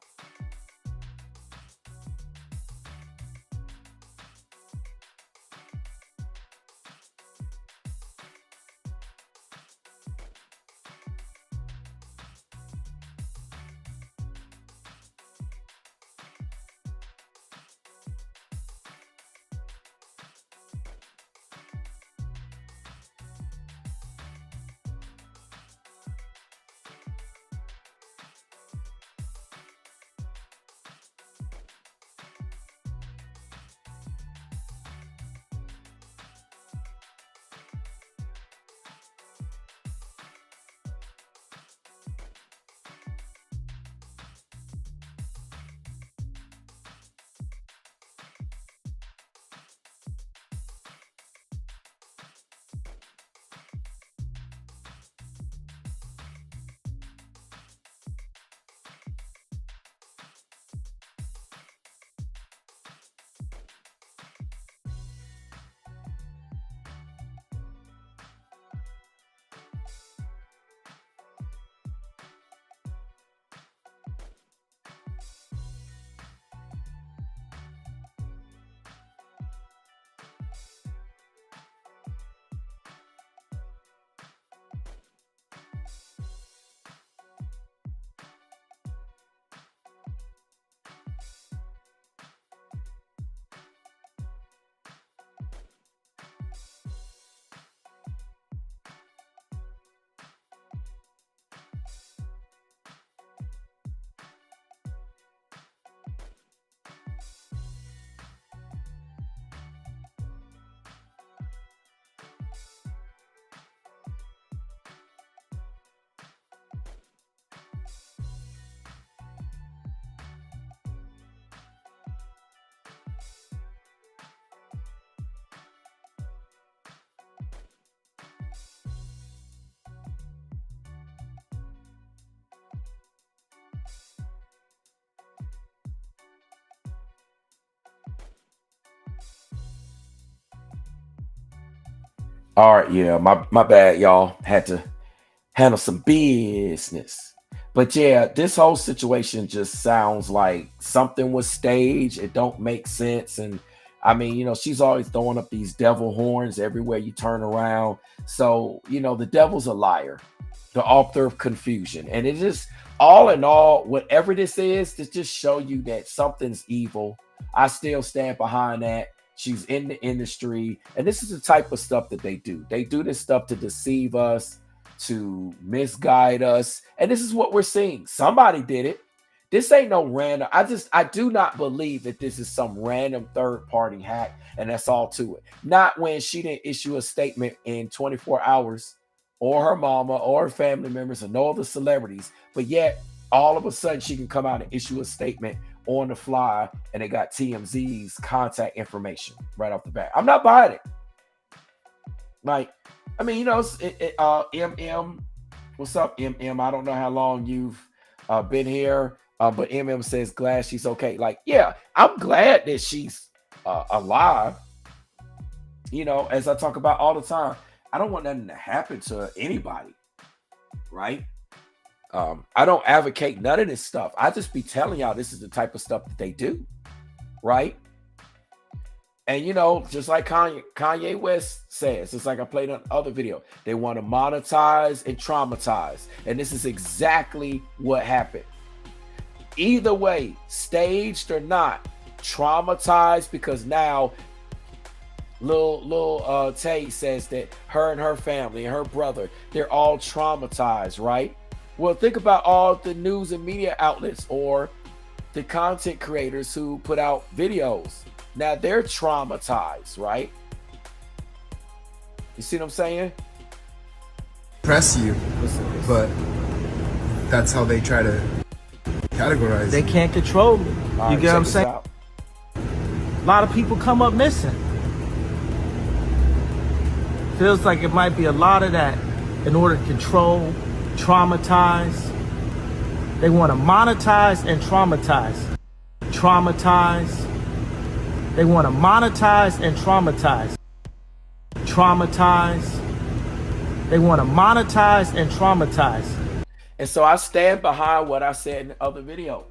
All right, yeah, my bad, y'all. Had to handle some business. But yeah, this whole situation just sounds like something was staged. It don't make sense. And I mean, she's always throwing up these devil horns everywhere you turn around. So, the devil's a liar, the author of confusion. And it just, all in all, whatever this is, to just show you that something's evil. I still stand behind that. She's in the industry. And this is the type of stuff that they do. They do this stuff to deceive us, to misguide us. And this is what we're seeing. Somebody did it. This ain't no random. I do not believe that this is some random third party hack and that's all to it. Not when she didn't issue a statement in 24 hours, or her mama or her family members or no other celebrities, but yet all of a sudden she can come out and issue a statement on the fly and it got TMZ's contact information right off the bat. I'm not buying it. Like, I mean, MM, what's up, MM? I don't know how long you've been here, but MM says glad she's okay. Like, yeah, I'm glad that she's alive. As I talk about all the time, I don't want nothing to happen to anybody, right? I don't advocate none of this stuff. I just be telling y'all this is the type of stuff that they do, right? And just like Kanye West says, it's like I played on other video. They want to monetize and traumatize. And this is exactly what happened. Either way, staged or not, traumatized, because now Lil Tay says that her and her family and her brother, they're all traumatized, right? Well, think about all the news and media outlets or the content creators who put out videos. Now they're traumatized, right? You see what I'm saying? Press you, but that's how they try to categorize. They can't control me. All You right, get what I'm check this saying? out. A lot of people come up missing. Feels like it might be a lot of that in order to control, traumatize. They want to monetize and traumatize. Traumatize. They want to monetize and traumatize. Traumatize. They want to monetize and traumatize. And so I stand behind what I said in the other video,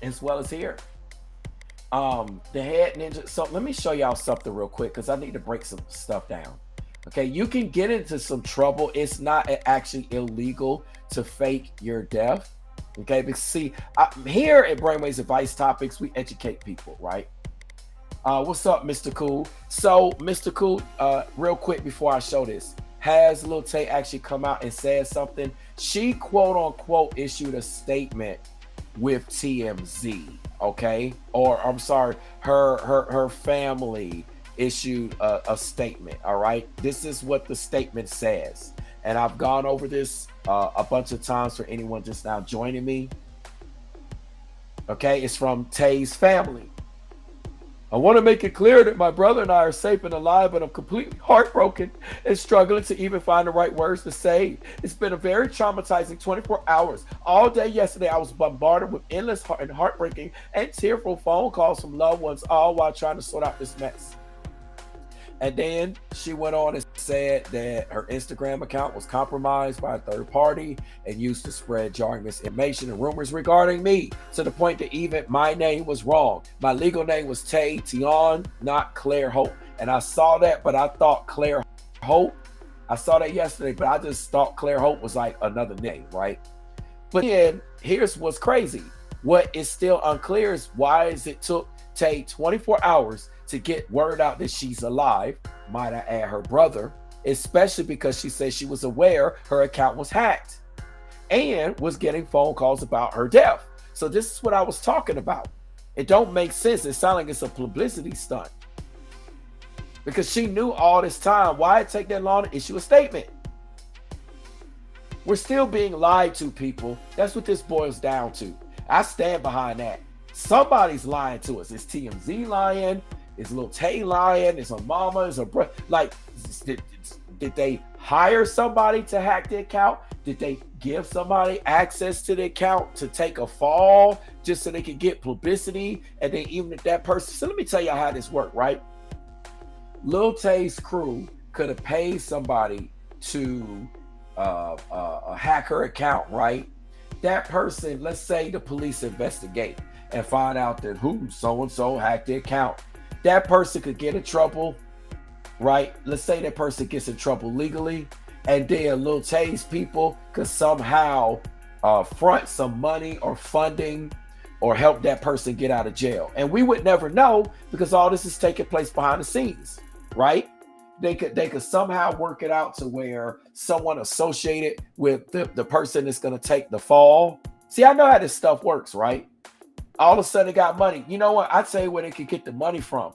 as well as here. The head ninja. So let me show y'all something real quick, because I need to break some stuff down. Okay, you can get into some trouble. It's not actually illegal to fake your death. Okay, because see, here at Brainwaves Advice Topics, we educate people, right? What's up, Mr. Cool? So, Mr. Cool, real quick before I show this, has Lil Tay actually come out and said something? She quote unquote issued a statement with TMZ, okay? Or I'm sorry, her family issued a statement. All right, this is what the statement says, and I've gone over this a bunch of times for anyone just now joining me. Okay, it's from Tay's family. I want to make it clear that my brother and I are safe and alive, but I'm completely heartbroken and struggling to even find the right words to say. It's been a very traumatizing 24 hours. All day yesterday, I was bombarded with endless and heartbreaking and tearful phone calls from loved ones, all while trying to sort out this mess. And then she went on and said that her Instagram account was compromised by a third party and used to spread jarring misinformation and rumors regarding me, to the point that even my name was wrong. My legal name was Tay Tion, not Claire Hope. And I saw that, but I thought Claire Hope, I saw that yesterday, but I just thought Claire Hope was like another name, right? But then here's what's crazy. What is still unclear is why is it took Tay 24 hours to get word out that she's alive, might I add her brother, especially because she said she was aware her account was hacked and was getting phone calls about her death. So this is what I was talking about. It don't make sense. It sounds like it's a publicity stunt, because she knew all this time. Why it take that long to issue a statement? We're still being lied to, people. That's what this boils down to. I stand behind that. Somebody's lying to us. Is TMZ lying? Is Lil Tay lying? Is her mama? Is her brother? Like, did they hire somebody to hack the account? Did they give somebody access to the account to take a fall just so they could get publicity? And then even if that person, so let me tell you how this worked, right? Lil Tay's crew could have paid somebody to hack her account, right? That person, let's say the police investigate and find out that so-and-so hacked the account. That person could get in trouble, right? Let's say that person gets in trouble legally, and then Lil Tay's people could somehow front some money or funding or help that person get out of jail. And we would never know, because all this is taking place behind the scenes, right? They could somehow work it out to where someone associated with the person that's going to take the fall. See, I know how this stuff works, right? All of a sudden they got money. You know what? I'd tell you where they could get the money from.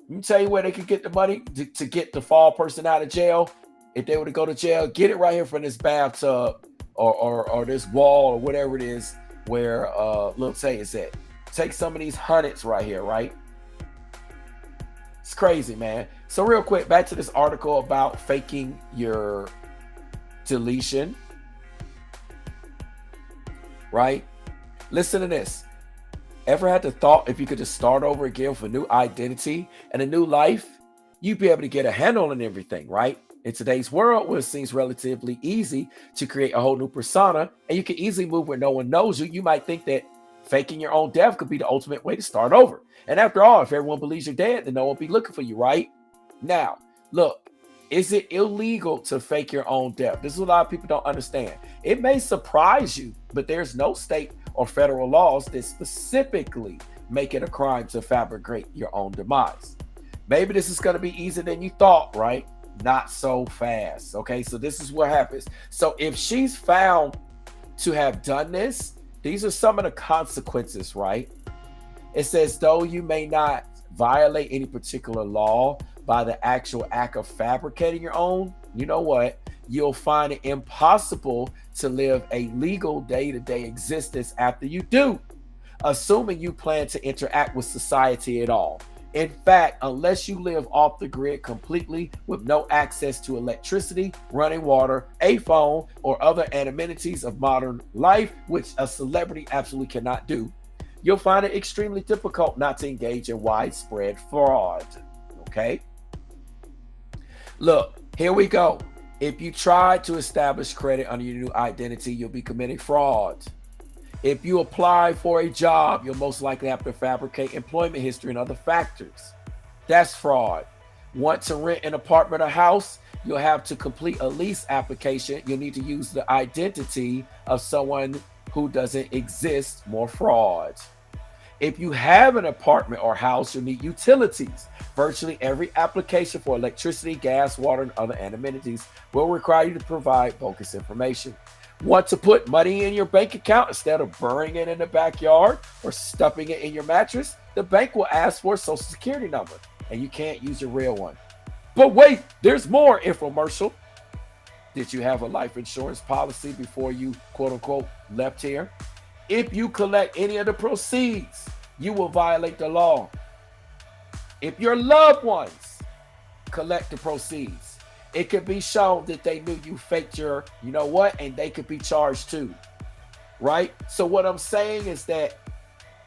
Let me tell you where they could get the money to get the fall person out of jail. If they were to go to jail, get it right here from this bathtub or this wall or whatever it is where Lil Tay is at. Take some of these hundreds right here, right? It's crazy, man. So real quick, back to this article about faking your deletion, right? Listen to this. Ever had the thought if you could just start over again with a new identity and a new life, you'd be able to get a handle on everything, right? In today's world, where it seems relatively easy to create a whole new persona and you can easily move where no one knows you, you might think that faking your own death could be the ultimate way to start over. And after all, if everyone believes you're dead, then no one will be looking for you, right? Now, look, is it illegal to fake your own death? This is what a lot of people don't understand. It may surprise you, but there's no state or federal laws that specifically make it a crime to fabricate your own demise. Maybe this is going to be easier than you thought, right? Not so fast. Okay, so this is what happens. So if she's found to have done this, these are some of the consequences, right? It says, though you may not violate any particular law by the actual act of fabricating your own, you know what? You'll find it impossible to live a legal day-to-day existence after you do, assuming you plan to interact with society at all. In fact, unless you live off the grid completely with no access to electricity, running water, a phone, or other amenities of modern life, which a celebrity absolutely cannot do, you'll find it extremely difficult not to engage in widespread fraud. Okay? Look, here we go. If you try to establish credit under your new identity, you'll be committing fraud. If you apply for a job, you'll most likely have to fabricate employment history and other factors. That's fraud. Want to rent an apartment or house? You'll have to complete a lease application. You'll need to use the identity of someone who doesn't exist. More fraud. If you have an apartment or house, you'll need utilities. Virtually every application for electricity, gas, water, and other amenities will require you to provide bogus information. Want to put money in your bank account instead of burying it in the backyard or stuffing it in your mattress? The bank will ask for a social security number, and you can't use your real one. But wait, there's more, infomercial. Did you have a life insurance policy before you, quote unquote, left here? If you collect any of the proceeds, you will violate the law. If your loved ones collect the proceeds, it could be shown that they knew you faked your, you know what, and they could be charged too, right? So what I'm saying is that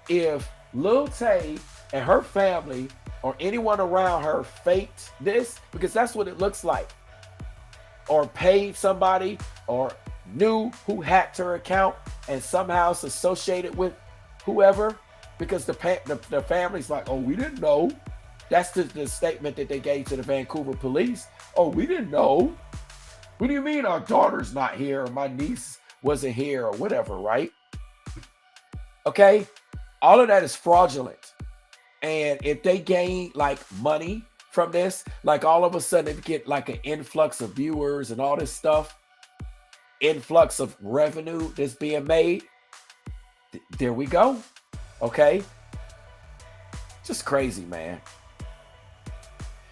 if Lil Tay and her family or anyone around her faked this, because that's what it looks like, or paid somebody or knew who hacked her account and somehow it's associated with whoever, because the family's like, oh, we didn't know. That's the statement that they gave to the Vancouver police. Oh, we didn't know. What do you mean our daughter's not here or my niece wasn't here or whatever, right? Okay, all of that is fraudulent. And if they gain like money from this, like all of a sudden they get like an influx of viewers and all this stuff, influx of revenue that's being made, there we go. Okay, just crazy, man.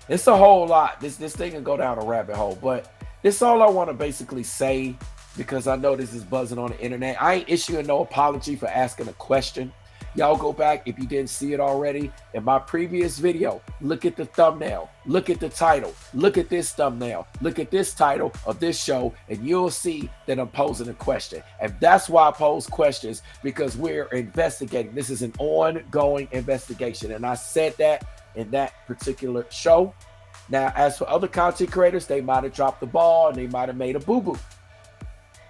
It's a whole lot. This thing can go down a rabbit hole, but this is all I want to basically say, because I know this is buzzing on the internet. I ain't issuing no apology for asking a question. Y'all go back if you didn't see it already in my previous video. Look at the thumbnail, look at the title, look at this thumbnail, look at this title of this show, and you'll see that I'm posing a question. And that's why I pose questions, because we're investigating. This is an ongoing investigation, and I said that in that particular show. Now, as for other content creators, they might have dropped the ball and they might have made a boo-boo.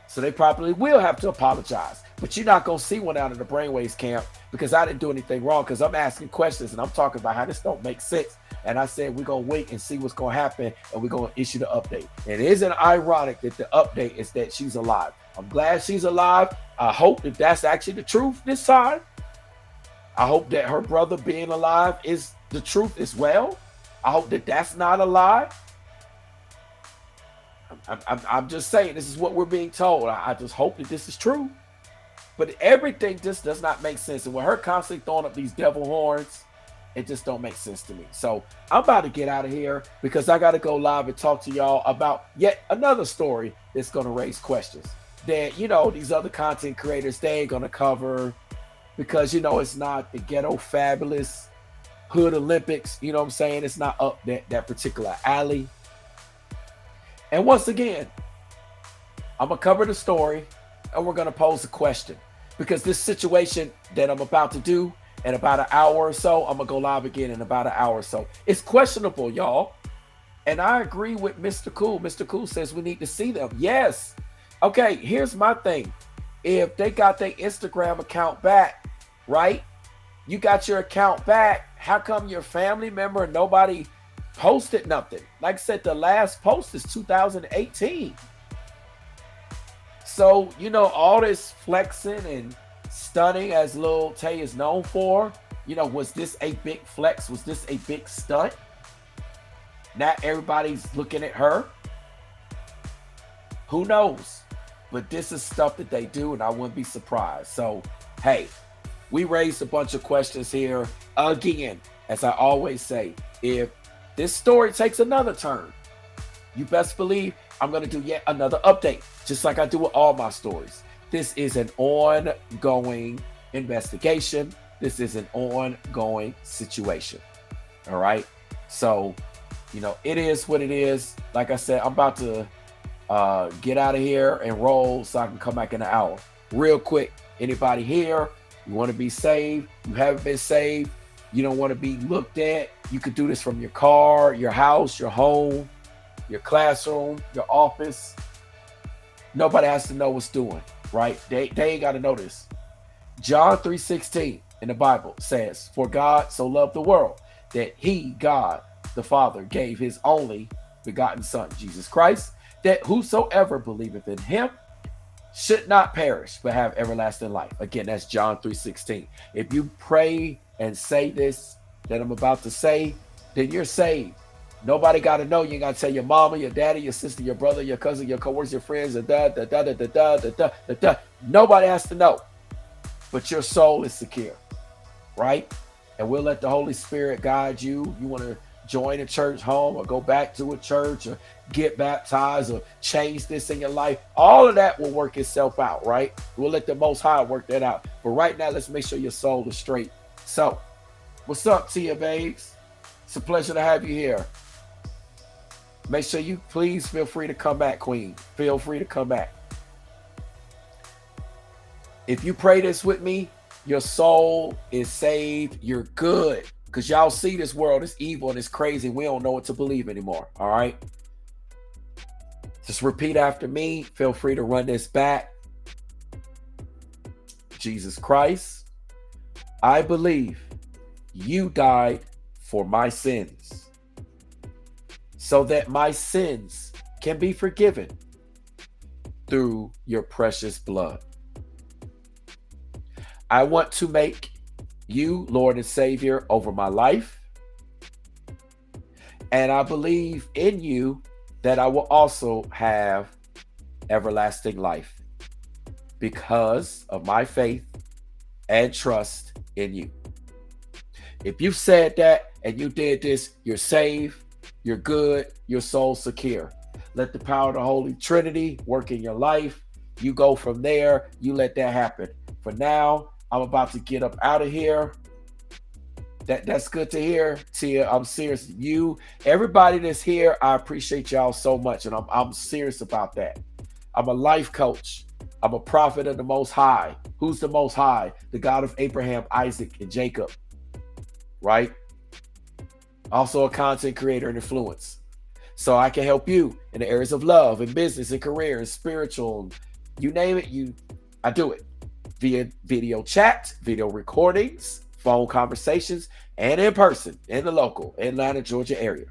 So they probably will have to apologize. But you're not going to see one out of the Brainwaves camp, because I didn't do anything wrong, because I'm asking questions and I'm talking about how this don't make sense. And I said we're going to wait and see what's going to happen, and we're going to issue the update. And isn't it ironic that the update is that she's alive? I'm glad she's alive. I hope that that's actually the truth this time. I hope that her brother being alive is the truth as well. I hope that that's not a lie. I'm just saying, this is what we're being told. I just hope that this is true. But everything just does not make sense. And with her constantly throwing up these devil horns, it just don't make sense to me. So I'm about to get out of here, because I got to go live and talk to y'all about yet another story that's going to raise questions that, you know, these other content creators, they ain't going to cover, because, you know, it's not the ghetto fabulous hood Olympics. You know what I'm saying? It's not up that particular alley. And once again, I'm going to cover the story, and we're going to pose a question, because this situation that I'm about to do in about an hour or so, I'm going to go live again in about an hour or so. It's questionable, y'all. And I agree with Mr. Cool. Mr. Cool says we need to see them. Yes. Okay, here's my thing. If they got their Instagram account back, right? You got your account back. How come your family member, nobody posted nothing? Like I said, the last post is 2018. So, you know, all this flexing and stunning as Lil Tay is known for, you know, was this a big flex? Was this a big stunt? Not everybody's looking at her. Who knows? But this is stuff that they do, and I wouldn't be surprised. So, hey, we raised a bunch of questions here. Again, as I always say, if this story takes another turn, you best believe I'm going to do yet another update, just like I do with all my stories. This is an ongoing investigation. This is an ongoing situation. All right. So, it is what it is. Like I said, I'm about to get out of here and roll so I can come back in an hour. Real quick, anybody here, you want to be saved, you haven't been saved, you don't want to be looked at, you could do this from your car, your house, your home, your classroom, your office. Nobody has to know what's doing, right? They ain't got to know this. John 3:16 in the Bible says, "For God so loved the world that he, God, the Father, gave his only begotten Son, Jesus Christ, that whosoever believeth in him should not perish, but have everlasting life." Again, that's John 3:16. If you pray and say this that I'm about to say, then you're saved. Nobody got to know. You ain't got to tell your mama, your daddy, your sister, your brother, your cousin, your coworkers, your friends, Nobody has to know. But your soul is secure, right? And we'll let the Holy Spirit guide you. You want to join a church home or go back to a church or get baptized or change this in your life. All of that will work itself out, right? We'll let the Most High work that out. But right now, let's make sure your soul is straight. So, what's up, Tia babes? It's a pleasure to have you here. Make sure you please feel free to come back, Queen. Feel free to come back. If you pray this with me, your soul is saved. You're good. Because y'all see this world is evil and it's crazy. We don't know what to believe anymore. All right. Just repeat after me. Feel free to run this back. Jesus Christ, I believe you died for my sins so that my sins can be forgiven through your precious blood. I want to make you Lord and Savior over my life. And I believe in you that I will also have everlasting life because of my faith and trust in you. If you said that and you did this, you're saved, you're good, your soul's secure. Let the power of the Holy Trinity work in your life. You go from there, you let that happen. For now, I'm about to get up out of here. That's good to hear, Tia. I'm serious. Everybody that's here, I appreciate y'all so much, and I'm serious about that. I'm a life coach. I'm a prophet of the Most High. Who's the Most High? The God of Abraham, Isaac, and Jacob, right? Also a content creator and influence. So I can help you in the areas of love and business and career and spiritual. You name it, I do it. Via video chat, video recordings, phone conversations, and in person in the local Atlanta, Georgia area.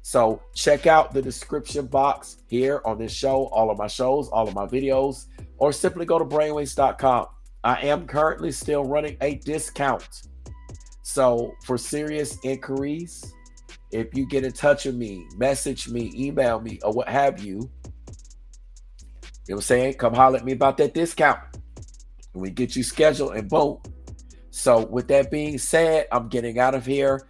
So check out the description box here on this show, all of my shows, all of my videos, or simply go to brainwaves.com. I am currently still running a discount. So for serious inquiries, if you get in touch with me, message me, email me, or what have you, you know what I'm saying? Come holler at me about that discount. And we get you scheduled and boom. So with that being said, I'm getting out of here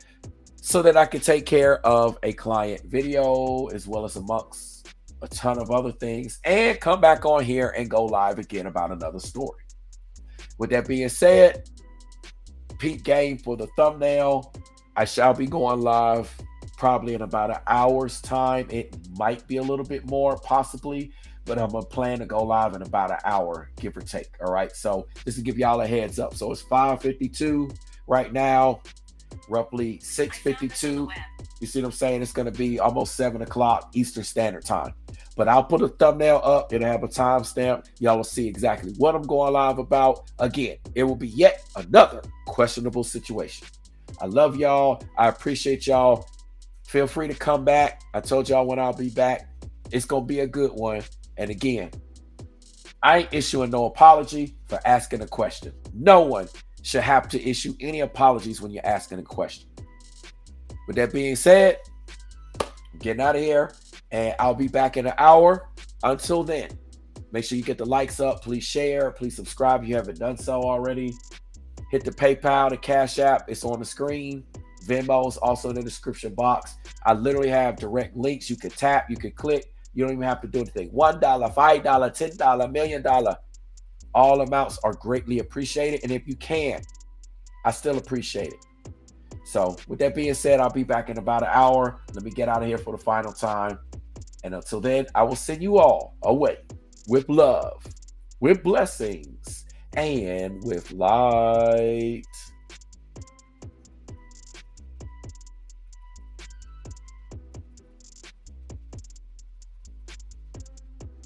so that I can take care of a client video as well as amongst a ton of other things and come back on here and go live again about another story. With that being said, Pete Game for the thumbnail. I shall be going live probably in about an hour's time. It might be a little bit more possibly, but I'm going to plan to go live in about an hour, give or take. All right. So this will give y'all a heads up. So it's 5:52 right now, roughly 6:52. You see what I'm saying? It's going to be almost 7 o'clock Eastern Standard Time. But I'll put a thumbnail up. It'll have a timestamp. Y'all will see exactly what I'm going live about. Again, it will be yet another questionable situation. I love y'all. I appreciate y'all. Feel free to come back. I told y'all when I'll be back. It's going to be a good one. And again, I ain't issuing no apology for asking a question. No one should have to issue any apologies when you're asking a question. With that being said, I'm getting out of here and I'll be back in an hour. Until then, make sure you get the likes up. Please share. Please subscribe if you haven't done so already. Hit the PayPal, the Cash App. It's on the screen. Venmo is also in the description box. I literally have direct links. You can tap, you can click. You don't even have to do anything. $1, $5, $10, $1 million. All amounts are greatly appreciated. And if you can, I still appreciate it. So with that being said, I'll be back in about an hour. Let me get out of here for the final time. And until then, I will send you all away with love, with blessings, and with light.